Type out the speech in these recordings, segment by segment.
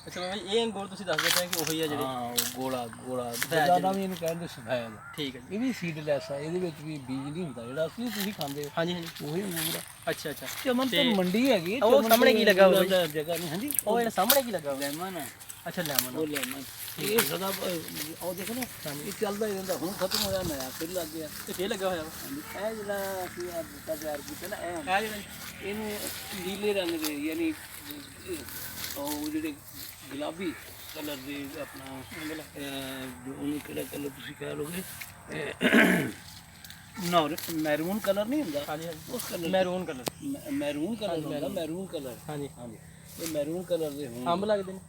ਅੱਛਾ ਬਾਬਾ ਜੀ ਇਹ ਅੰਗੂਰ ਤੁਸੀਂ ਦੱਸਦੇ ਪਏ ਕਿ ਉਹੀ ਆ ਜਿਹੜੇ ਹਾਂ ਉਹ ਗੋਲਾ ਜਿਆਦਾ ਵੀ ਇਹਨੂੰ ਕਹਿੰਦੇ ਸਫੈਦ। ਠੀਕ ਹੈ ਜੀ। ਇਹ ਵੀ ਸੀਡਲੈਸ ਆ, ਇਹਦੇ ਵਿੱਚ ਵੀ ਬੀਜ ਨਹੀਂ ਹੁੰਦਾ ਜਿਹੜਾ ਅਸੀਂ ਤੁਸੀਂ ਖਾਂਦੇ ਹੋ। ਹਾਂਜੀ ਹਾਂਜੀ ਉਹੀ ਅੰਗੂਰ ਆ। ਅੱਛਾ ਅੱਛਾ ਚਮਨ ਤੇ ਮੰਡੀ ਹੈਗੀ। ਉਹ ਸਾਹਮਣੇ ਕੀ ਲੱਗਾ ਹੋਇਆ ਉਹਦਾ ਜਗ੍ਹਾ ਨਹੀਂ। ਹਾਂਜੀ ਉਹ ਜਿਹੜਾ ਸਾਹਮਣੇ ਕੀ ਲੱਗਾ ਹੋਇਆ? ਲੈਮਨ ਆ। ਅੱਛਾ ਲੈਮਨ। ਉਹ ਲੈਮਨ ਇਹ ਸਦਾ ਉਹ ਦੇਖੋ ਨਾ ਇਹ ਚੱਲਦਾ ਹੀ ਰਹਿੰਦਾ। ਹੁਣ ਖਤਮ ਹੋਇਆ ਨया ਫਿਰ ਲੱਗ ਗਿਆ ਤੇ ਫੇਰ ਲੱਗਾ ਹੋਇਆ ਵਾ ਇਹ ਜਿਹੜਾ ਅਸੀਂ ਆ ਬੂਟਾ ਤਿਆਰ ਕੀਤਾ ਨਾ ਇਹ ਜਿਹੜਾ ਇਹਨੂੰ ਨੀਲੇ ਰੰਗ ਦੇ ਯਾਨੀ ਉਹ ਜਿਹੜੇ ਗੁਲਾਬੀ ਕਲਰ ਦੇ ਆਪਣਾ ਜੋ ਉਹਨੂੰ ਕਿਹੜਾ ਕਲਰ ਤੁਸੀਂ ਕਹਿ ਲੋਗੇ ਮੈਰੂਨ ਕਲਰ ਨਹੀਂ ਹੁੰਦਾ। ਹਾਂਜੀ ਉਸ colour maroon colour maroon colour ਹੁੰਦਾ। ਮੈਰੂਨ ਕਲਰ ਹਾਂਜੀ ਹਾਂਜੀ ਇਹ ਮੈਰੂਨ ਕਲਰ ਦੇ ਹੋਣ। ਅੰਬ ਲੱਗਦੇ ਨੇ।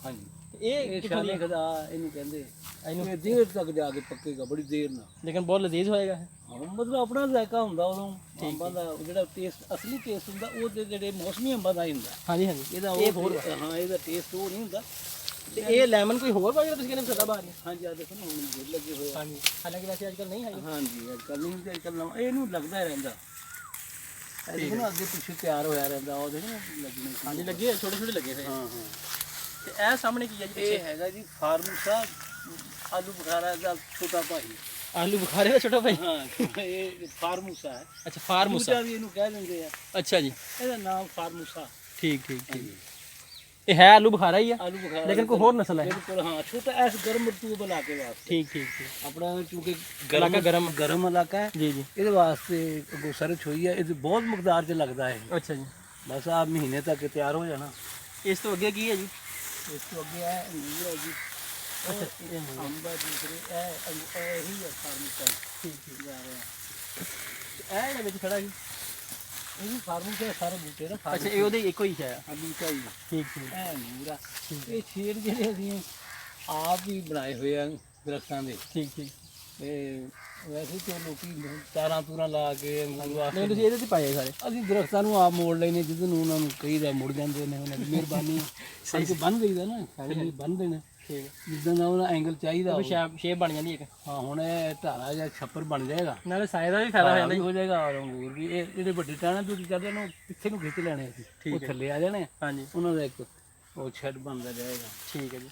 ਹਾਂਜੀ ਇਹ ਸ਼ਾਨੀ ਖਦਾ ਇਹਨੂੰ ਕਹਿੰਦੇ। ਇਹਨੂੰ ਦੇਰ ਤੱਕ ਜਾ ਕੇ ਪੱਕੇਗਾ ਬੜੀ ਦੇਰ ਨਾਲ। ਲੇਕਿਨ ਬਹੁਤ ਲਜ਼ੀਜ਼ ਹੋਏਗਾ ਹਾਂ ਮਤਲਬ ਆਪਣਾ ਜ਼ਾਇਕਾ ਹੁੰਦਾ ਉਦੋਂ ਅੰਬਾਂ ਦਾ ਜਿਹੜਾ ਟੇਸਟ ਅਸਲੀ ਟੇਸਟ ਹੁੰਦਾ ਉਹ ਤੇ ਜਿਹੜੇ ਮੌਸਮੀ ਅੰਬਾਂ ਦਾ ਹੀ ਹੁੰਦਾ। ਹਾਂਜੀ ਹਾਂਜੀ ਇਹਦਾ ਉਹ ਹਾਂ ਇਹਦਾ ਟੇਸਟ ਉਹ ਨਹੀਂ ਹੁੰਦਾ। ਤੇ ਇਹ ਲੈਮਨ ਕੋਈ ਹੋਰ ਬਾਜਾ ਤੁਸੀਂ ਕਹਿੰਦੇ ਸਦਾ ਬਾਹਰ ਨਹੀਂ? ਹਾਂਜੀ ਆ ਦੇਖੋ ਨਾ ਹੁਣ ਗੁੜ ਲੱਗੇ ਹੋਏ। ਹਾਂਜੀ ਹਾਲਾਂਕਿ ਵੈਸੇ ਅੱਜ ਕੱਲ੍ਹ ਨਹੀਂ ਹੈਗੇ। ਹਾਂਜੀ ਅੱਜ ਕੱਲ੍ਹ ਨਹੀਂ ਤੇ ਅੱਜ ਕੱਲ੍ਹ ਇਹਨੂੰ ਲੱਗਦਾ ਰਹਿੰਦਾ। ਇਹ ਦੇਖੋ ਨਾ ਅੱਗੇ ਪਿੱਛੇ ਤਿਆਰ ਹੋਇਆ ਰਹਿੰਦਾ। ਉਹ ਦੇਖੋ ਨਾ ਲੱਗਣੇ। ਹਾਂਜੀ ਲੱਗੇ ਛੋਟੇ ਛੋਟੇ ਲੱਗੇ ਹੋਏ। ਹਾਂ ਹਾਂ ਤੇ ਇਹ ਸਾਹਮਣੇ ਕੀ ਹੈ ਜੀ? ਇਹ ਹੈਗਾ ਜੀ ਫਾਰਮੂਸਾ ਆਲੂ ਬੁਖਾਰਾ ਦਾ ਛੋਟਾ ਭਾਈ। ਆਲੂ ਬੁਖਾਰੇ ਦਾ ਛੋਟਾ ਭਾਈ? ਹਾਂ ਇਹ ਫਾਰਮੂਸਾ ਹੈ। ਅੱਛਾ ਫਾਰਮੂਸਾ ਵੀ ਇਹਨੂੰ ਕਹਿ ਦਿੰਦੇ ਆ। ਅੱਛਾ ਜੀ ਇਹਦਾ ਨਾਮ ਫਾਰਮੂਸਾ। ਠੀਕ ਠੀਕ ਠੀਕ। ਇਹ ਹੈ ਆਲੂ ਬੁਖਾਰਾ ਹੀ ਆ ਆਲੂ ਬੁਖਾਰਾ ਲੇਕਿਨ ਕੋਈ ਹੋਰ ਨਸਲ ਹੈ? ਬਿਲਕੁਲ ਹਾਂ ਛੋਟਾ ਐਸ ਗਰਮ ਰਤੂਬ ਇਲਾਕੇ ਵਾਸਤੇ। ਠੀਕ ਠੀਕ ਠੀਕ। ਆਪਣਾ ਕਿਉਂਕਿ ਇਲਾਕਾ ਗਰਮ ਇਲਾਕਾ ਹੈ ਜੀ ਜੀ। ਇਹਦੇ ਵਾਸਤੇ ਸਰਚ ਹੋਈ ਹੈ। ਇਹ ਬਹੁਤ ਮਕਦਾਰ 'ਚ ਲੱਗਦਾ ਹੈ। ਅੱਛਾ ਜੀ। ਬਸ ਆ ਮਹੀਨੇ ਤੱਕ ਤਿਆਰ ਹੋ ਜਾਣਾ। ਇਸ ਤੋਂ ਅੱਗੇ ਕੀ ਹੈ ਜੀ? ਇਸ ਤੋਂ ਅੱਗੇ ਹੈ ਅੰਗੂਰ ਹੈ ਜੀ। ਅੱਛਾ ਇਹ ਅੰਬ ਹੈ ਦੂਸਰੇ ਇਹ ਹੀ ਹੈ ਫਾਰਮੂਸਾ। ਠੀਕ ਠੀਕ। ਜਾ ਰਿਹਾ ਇਹ ਜਿਹੜਾ ਵਿੱਚ ਖੜਾ ਜੀ ਇਹ ਵੀ ਫਾਰਮੂਸਾ ਸਾਰੇ ਬੂਟੇ ਨਾ। ਅੱਛਾ ਇਹ ਉਹਦੇ ਇੱਕੋ ਹੀ ਹੈ? ਬੂਟਾ ਹੀ ਠੀਕ ਠੀਕ। ਇਹ ਅੰਗੂਰ ਆ। ਇਹ ਸ਼ੇਡ ਜਿਹੜੇ ਅਸੀਂ ਆਪ ਹੀ ਬਣਾਏ ਹੋਏ ਆ ਦਰਖਤਾਂ ਦੇ। ਠੀਕ ਠੀਕ। ਤੇ ਵੈਸੇ ਤਾਂ ਲੋਕੀ ਤਾਰਾਂ ਤੂਰਾਂ ਲਾ ਕੇ ਅੰਗੂਰ ਵਾਸਤੇ ਨਹੀਂ ਤੁਸੀਂ ਇਹਦੇ ਤੇ ਪਾਏ ਸਾਰੇ? ਅਸੀਂ ਦਰਖਤਾਂ ਨੂੰ ਆਪ ਮੋੜ ਲੈਨੇ ਜਿੱਦ ਨੂੰ ਉਹਨਾਂ ਨੂੰ ਕਹੀਦਾ ਮੁੜ ਜਾਂਦੇ ਨੇ। ਉਹਨਾਂ ਦੀ ਮਿਹਰਬਾਨੀ ਸਹੀ ਬੰਨ ਗਈਦਾ ਨਾ ਥੱਲੇ ਬੰਨ ਦੇਣਾ। ਠੀਕ। ਜਿੱਦਾਂ ਦਾ ਉਹਨਾਂ ਐਂਗਲ ਚਾਹੀਦਾ ਸ਼ੇਪ ਬਣ ਜਾਂਦੀ ਇੱਕ। ਹਾਂ ਹੁਣ ਇਹ ਧਾਰਾ ਜਾਂ ਛੱਪਰ ਬਣ ਜਾਏਗਾ। ਨਾਲੇ ਸਾਇਜ਼ ਦਾ ਵੀ ਫਾਇਦਾ ਹੋ ਜਾਂਦਾ ਹੋ ਜਾਏਗਾ। ਔਰ ਅੰਗੂਰ ਵੀ ਇਹ ਜਿਹੜੇ ਵੱਡੇ ਟਾਣੇ ਤੁਸੀਂ ਕਰਦੇ ਉਹਨੂੰ ਪਿੱਛੇ ਨੂੰ ਖਿੱਚ ਲੈਣੇ ਅਸੀਂ। ਉਹ ਥੱਲੇ ਆ ਜਾਣੇ। ਹਾਂਜੀ ਉਹਨਾਂ ਦਾ ਇੱਕ ਉਹ ਸ਼ੈੱਡ ਬਣਦਾ ਜਾਏਗਾ। ਠੀਕ ਹੈ ਜੀ।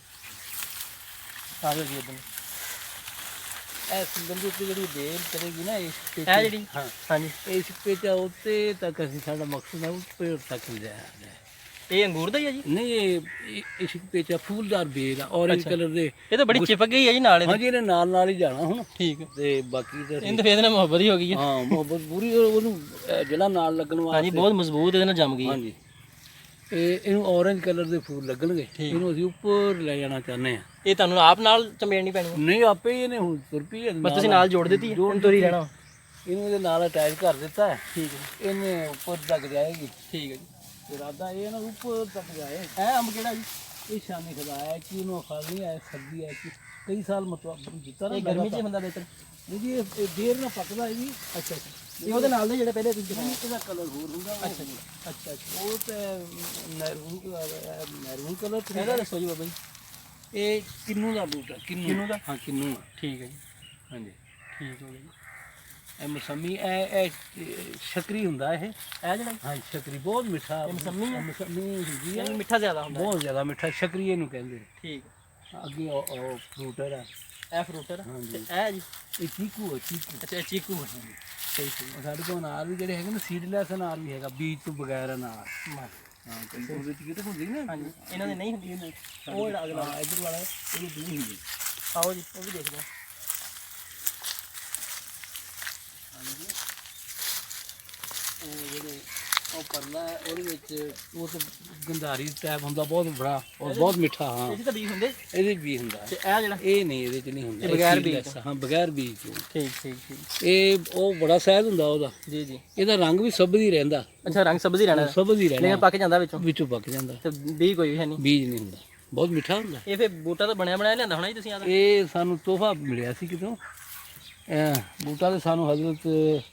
ਆ ਜਾਓ ਜੀ ਇੱਧਰ। ਇਹ ਸਿੰਗਲ ਦੇ ਉੱਤੇ ਜਿਹੜੀ ਬੇਲ ਕਰੇਗੀ ਨਾ ਇਸ ਇਹ ਜਿਹੜੀ? ਹਾਂ ਹਾਂਜੀ। ਇਸ ਪੇਚਾ ਉੱਤੇ ਤੱਕ ਅਸੀਂ ਸਾਡਾ ਮਕਸਦ ਹੈ ਉੱਤੇ ਤੱਕ ਜਾਏ। ਇਹ ਅੰਗੂਰ ਦਾ ਹੀ ਹੈ ਜੀ? ਨਹੀਂ ਇਹ ਇਸ ਪੇਚਾ ਫੂਲਦਾਰ ਬੇਲ ਆ ਔਰੇਂਜ ਕਲਰ ਦੇ। ਇਹ ਤਾਂ ਬੜੀ ਚਿਪਕ ਗਈ ਹੈ ਜੀ ਨਾਲ ਇਹਦੇ। ਹਾਂਜੀ ਇਹਨੇ ਨਾਲ ਹੀ ਜਾਣਾ ਹੁਣ। ਠੀਕ ਹੈ। ਤੇ ਬਾਕੀ ਤਾਂ ਇਹਨੂੰ ਫੇਰ ਨਾਲ ਮੁਹੱਬਤ ਹੀ ਹੋ ਗਈ ਹੈ। ਹਾਂ ਮੁਹੱਬਤ ਪੂਰੀ ਉਹਨੂੰ ਜਿਹੜਾ ਨਾਲ ਲੱਗਣ ਵਾਸਤੇ। ਹਾਂਜੀ ਬਹੁਤ ਮਜ਼ਬੂਤ ਇਹਦੇ ਨਾਲ ਜੰਮ ਗਈ। ਹਾਂਜੀ ਇਹਨੂੰ ਔਰੇਂਜ ਕਲਰ ਦੇ ਫੁੱਲ ਲੱਗਣਗੇ। ਇਹਨੂੰ ਅਸੀਂ ਉੱਪਰ ਲੈ ਜਾਣਾ ਚਾਹੁੰਦੇ ਆ। ਇਹ ਤੁਹਾਨੂੰ ਆਪ ਨਾਲ ਚਮੇੜਨੀ ਪੈਣੀ ਹੈ? ਨਹੀਂ ਆਪੇ ਹੀ ਇਹਨੇ ਹੁਣ ਤੁਰ ਪਈ। ਬਸ ਤੁਸੀਂ ਨਾਲ ਜੋੜ ਦਿੱਤੀ ਹੈ? ਹੁਣ ਤੁਰੀ ਰਹਿਣਾ। ਇਹਨੂੰ ਇਹਦੇ ਨਾਲ ਅਟੈਚ ਕਰ ਦਿੱਤਾ ਹੈ। ਠੀਕ ਹੈ। ਇਹਨੇ ਉੱਪਰ ਤੱਕ ਜਾਏਗੀ। ਠੀਕ ਹੈ ਜੀ। ਇਰਾਦਾ ਇਹ ਨਾ ਉੱਪਰ ਤੱਕ ਜਾਏ। ਇਹ ਅੰਬ ਕਿਹੜਾ ਜੀ? ਇਹ ਸ਼ਾਨੀ ਖੁਦਾ ਹੈ ਕਿ ਇਹਨੂੰ ਫਲ ਨਹੀਂ ਆਇਆ ਸਰਦੀ ਹੈ ਕਿ ਕਈ ਸਾਲ ਮਤਲਬ ਜਿੱਤਾ ਨਾ ਇਹ ਗਰਮੀ 'ਚ ਹੁੰਦਾ ਬਿਹਤਰ? ਜੀ ਇਹ ਦੇਰ ਨਾਲ ਪੱਕਦਾ ਇਹ ਵੀ। ਅੱਛਾ ਅੱਛਾ। ਇਹ ਉਹਦੇ ਨਾਲ ਦੇ ਜਿਹੜੇ ਪਹਿਲੇ ਤੁਸੀਂ ਦਿਖਾਏ? ਇਹਦਾ ਕਲਰ ਹੋਰ ਹੁੰਦਾ। ਅੱਛਾ ਜੀ। ਅੱਛਾ ਅੱਛਾ। ਉਹ ਤੇ ਮੈਰੂਨ ਕਲਰ ਇਹਦਾ ਦੱਸੋ ਜੀ ਬਾਬਾ ਜੀ। ਇਹ ਕਿੰਨੂ ਦਾ ਬੂਟਾ। ਕਿੰਨੂ ਦਾ? ਹਾਂ ਕਿੰਨੂ। ਠੀਕ ਹੈ ਜੀ। ਹਾਂਜੀ ਠੀਕ ਹੋ ਗਿਆ ਜੀ। ਇਹ ਮੌਸਮੀ ਇਹ ਸ਼ਕਰੀ ਹੁੰਦਾ ਇਹ ਜਿਹੜਾ? ਹਾਂ ਸ਼ਕਰੀ ਬਹੁਤ ਮਿੱਠਾ। ਮੌਸਮੀ ਹੈ? ਮੌਸਮੀ ਹੁੰਦੀ ਹੈ। ਮਿੱਠਾ ਜ਼ਿਆਦਾ ਹੁੰਦਾ? ਬਹੁਤ ਜ਼ਿਆਦਾ ਮਿੱਠਾ ਸ਼ਕਰੀ ਇਹਨੂੰ ਕਹਿੰਦੇ ਨੇ। ਠੀਕ। ਅੱਗੇ ਉਹ ਫਰੂਟਰ ਹੈ। ਇਹ ਫਰੂਟਰ? ਹਾਂਜੀ। ਇਹ ਜੀ? ਇਹ ਚੀਕੂ ਹੈ। ਚੀਕੂ। ਅੱਛਾ ਇਹ ਚੀਕੂ ਹੈ। ਸਹੀ ਸਹੀ। ਸਾਡੇ ਕੋਲ ਅਨਾਰ ਵੀ ਜਿਹੜੇ ਹੈਗੇ ਨਾ ਸੀਡਲੈਸ ਅਨਾਰ ਵੀ ਹੈਗਾ ਬੀਜ ਤੋਂ ਬਗੈਰ ਅਨਾਰ। ਹਾਂ ਉਹਦੇ ਵਿੱਚ ਕਿਤੇ ਹੁੰਦੀ ਨਾ। ਹਾਂਜੀ ਇਹਨਾਂ ਦੇ ਨਹੀਂ ਹੁੰਦੀ। ਉਹ ਜਿਹੜਾ ਅਗਲਾ ਇੱਧਰ ਵਾਲਾ ਉਹਦੀ ਦੂਰ ਹੁੰਦੀ। ਆਓ ਜੀ ਉਹ ਵੀ ਦੇਖਦੇ ਹਾਂ। ਹਾਂਜੀ ਉਹ ਜਿਹੜੇ ਉਹ ਪਰਲਾ ਹੈ ਉਹਦੇ ਵਿੱਚ ਉਹ ਤਾਂ ਗੰਧਾਰੀ ਟੈਪ ਹੁੰਦਾ ਬਹੁਤ ਬੜਾ ਔਰ ਬਹੁਤ ਮਿੱਠਾ। ਹਾਂ ਇਹਦੇ ਤਾਂ ਬੀਜ ਹੁੰਦੇ? ਇਹਦੇ ਵੀ ਹੁੰਦਾ। ਤੇ ਇਹ ਜਿਹੜਾ? ਇਹ ਨਹੀਂ ਇਹਦੇ ਚ ਨਹੀਂ ਹੁੰਦਾ। ਬਗੈਰ ਬੀਜ? ਹਾਂ ਬਗੈਰ ਬੀਜ ਤੋਂ। ਠੀਕ ਠੀਕ ਠੀਕ। ਇਹ ਉਹ ਬੜਾ ਸਹਿਜ ਹੁੰਦਾ ਉਹਦਾ। ਜੀ ਜੀ। ਇਹਦਾ ਰੰਗ ਵੀ ਸਬਜ਼ੀ ਰਹਿੰਦਾ। ਅੱਛਾ ਰੰਗ ਸਬਜ਼ੀ ਰਹਿਣਾ? ਸਬਜ਼ੀ ਰਹਿਣਾ ਲੇਕਿਨ ਪੱਕ ਜਾਂਦਾ ਵਿੱਚੋਂ? ਵਿੱਚੋਂ ਪੱਕ ਜਾਂਦਾ। ਤੇ ਬੀਜ ਕੋਈ ਹੈ ਨਹੀਂ? ਬੀਜ ਨਹੀਂ ਹੁੰਦਾ। ਬਹੁਤ ਮਿੱਠਾ ਹੁੰਦਾ। ਇਹ ਫਿਰ ਬੂਟਾ ਤਾਂ ਬਣਿਆ ਬਣਾਇਆ ਲਿਆਂਦਾ ਹੋਣਾ ਜੀ ਤੁਸੀਂ? ਇਹ ਸਾਨੂੰ ਤੋਹਫਾ ਮਿਲਿਆ ਸੀ ਕਿਤੋਂ। ਬੂਟਾ ਤਾਂ ਸਾਨੂੰ ਹਜ਼ਰਤ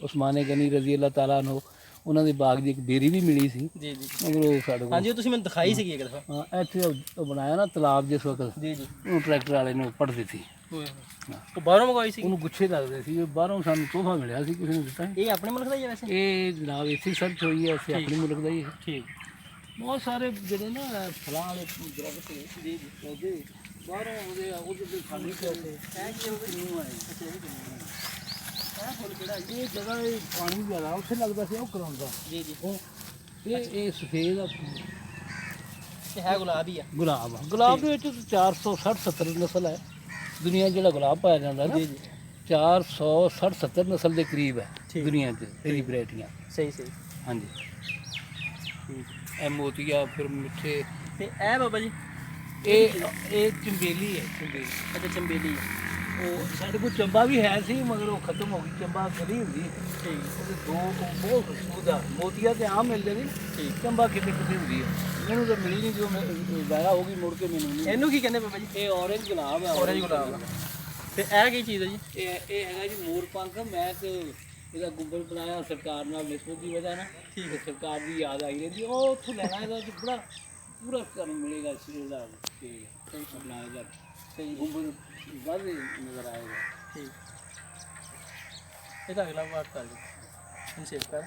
ਉਸਮਾਨ ਗਨੀ ਰਜ਼ੀ ਅੱਲਾਹ ਤਾਲਾ ਨੂੰ ਉਹਨਾਂ ਦੇ ਬਾਗ ਦੀ ਇੱਕ ਬੇਰੀ ਵੀ ਮਿਲੀ ਸੀ। ਜੀ ਜੀ। ਮਗਰ ਉਹ ਸਾਡੇ ਕੋਲ ਹਾਂਜੀ ਉਹ ਤੁਸੀਂ ਮੈਨੂੰ ਦਿਖਾਈ ਸੀਗੀ ਇੱਕ ਦਫਾ। ਹਾਂ ਇੱਥੇ ਉਹ ਬਣਾਇਆ ਨਾ ਤਲਾਬ ਜਿਸ ਵਕਤ। ਜੀ ਜੀ। ਉਹਨੂੰ ਟਰੈਕਟਰ ਵਾਲੇ ਨੇ ਪੜ ਦਿੱਤੀ। ਉਹ ਬਾਹਰੋਂ ਮੰਗਵਾਈ ਸੀ? ਉਹਨੂੰ ਗੁੱਛੇ ਲੱਗਦੇ ਸੀ। ਬਾਹਰੋਂ ਸਾਨੂੰ ਤੋਹਫਾ ਮਿਲਿਆ ਸੀ ਕਿਸੇ ਨੇ ਦਿੱਤਾ। ਇਹ ਆਪਣੇ ਮੁਲਕ ਦਾ ਹੀ ਹੈ ਵੈਸੇ? ਇਹ ਜਨਾਬ ਇੱਥੇ ਸਰਚ ਹੋਈ ਹੈ। ਅਸੀਂ ਆਪਣੇ ਮੁਲਕ ਦਾ ਹੀ ਹੈ। ਠੀਕ। ਬਹੁਤ ਸਾਰੇ ਜਿਹੜੇ ਨਾ ਫਲਾਂ ਵਾਲੇ ਦਰਖਤ ਨੇ ਜੀ ਜੀ ਪੌਦੇ ਬਾਹਰੋਂ ਆਉਂਦੇ ਆ ਉਹਦੇ ਤੇ ਖਾਲੀ ਕਰਦੇ ਇਹ ਕੀ ਹੋਵੇ ਕਿਉਂ ਆਏ ਅੱਛਾ ਇਹ ਕਿੰਨਾ ਇਹ ਫੁੱਲ ਕਿਹੜਾ ਜੀ ਇਹ ਜਗ੍ਹਾ ਇਹ ਪਾਣੀ ਜ਼ਿਆਦਾ ਉੱਥੇ ਲੱਗਦਾ ਸੀ ਉਹ ਕਰਾਉਂਦਾ ਜੀ ਜੀ ਉਹ ਇਹ ਸਫੇਦ ਆ ਇਹ ਹੈ ਗੁਲਾਬ ਹੀ ਆ ਗੁਲਾਬ ਆ ਗੁਲਾਬ ਦੇ ਵਿੱਚ 460 70 ਨਸਲ ਹੈ ਦੁਨੀਆ 'ਚ ਜਿਹੜਾ ਗੁਲਾਬ ਪਾਇਆ ਜਾਂਦਾ ਨਾ ਜੀ ਜੀ 460 70 ਨਸਲ ਦੇ ਕਰੀਬ ਹੈ ਠੀਕ। ਦੁਨੀਆ 'ਚ ਇਹਦੀ ਵੈਰਾਈਟੀਆਂ ਸਹੀ ਸਹੀ ਹਾਂਜੀ ਠੀਕ ਇਹ ਮੋਤੀਆ ਫਿਰ ਮਿੱਠੇ ਤੇ ਇਹ ਬਾਬਾ ਜੀ ਇਹ ਚੰਬੇਲੀ ਹੈ ਚੰਬੇਲੀ ਅੱਛਾ ਚੰਬੇਲੀ ਆ। ਉਹ ਸਾਡੇ ਕੋਲ ਚੰਬਾ ਵੀ ਹੈ ਸੀ ਮਗਰ ਉਹ ਖਤਮ ਹੋ ਗਈ ਚੰਬਾ ਗਲੀ ਹੁੰਦੀ ਠੀਕ ਉਹਦੇ ਦੋ ਉਹ ਬਹੁਤ ਖੁਸ਼ਬੂਦਾਰ ਮੋਤੀਆ ਤੇ ਆਮ ਮਿਲਦੇ ਨੇ ਠੀਕ ਚੰਬਾ ਕਿਤੇ ਕਿਤੇ ਹੁੰਦੀ ਹੈ ਮੈਨੂੰ ਤਾਂ ਮਿਲੀ ਨਹੀਂ ਜੋ ਮੈਂ ਜ਼ਾਇਆ ਹੋ ਗਈ ਮੁੜ ਕੇ ਮੈਨੂੰ ਨਹੀਂ ਇਹਨੂੰ ਕੀ ਕਹਿੰਦੇ ਬਾਬਾ ਜੀ ਇਹ ਔਰੇਂਜ ਗੁਲਾਬ ਹੈ ਔਰੇਂਜ ਗੁਲਾਬ ਆ। ਤੇ ਇਹ ਕੀ ਚੀਜ਼ ਹੈ ਜੀ ਇਹ ਹੈਗਾ ਜੀ ਮੋਰ ਪੰਖ ਮੈਂ ਤੇ ਇਹਦਾ ਗੁੰਬਦ ਬਣਾਇਆ ਸਰਕਾਰ ਨਾਲ ਨਿਸਬਤ ਦੀ ਵਜ੍ਹਾ ਨਾਲ ਠੀਕ ਹੈ ਸਰਕਾਰ ਦੀ ਯਾਦ ਆਈ ਰਹਿੰਦੀ ਉਹ ਉੱਥੋਂ ਲੈਣਾ ਇਹਦਾ ਤੇ ਬੜਾ ਪੂਰਾ ਤੁਹਾਨੂੰ ਮਿਲੇਗਾ ਸੀ ਇਹਦਾ ਤੇ ਆਪਣਾ ਇਹਦਾ ਸਹੀ ਗੁੰਬਦ ਵੱਧ ਨਜ਼ਰ ਆਏਗਾ ਠੀਕ ਇਹਦਾ ਅਗਲਾ ਵਾਰ ਕਰ ਲਈ ਇਨਸੇਵ ਕਰ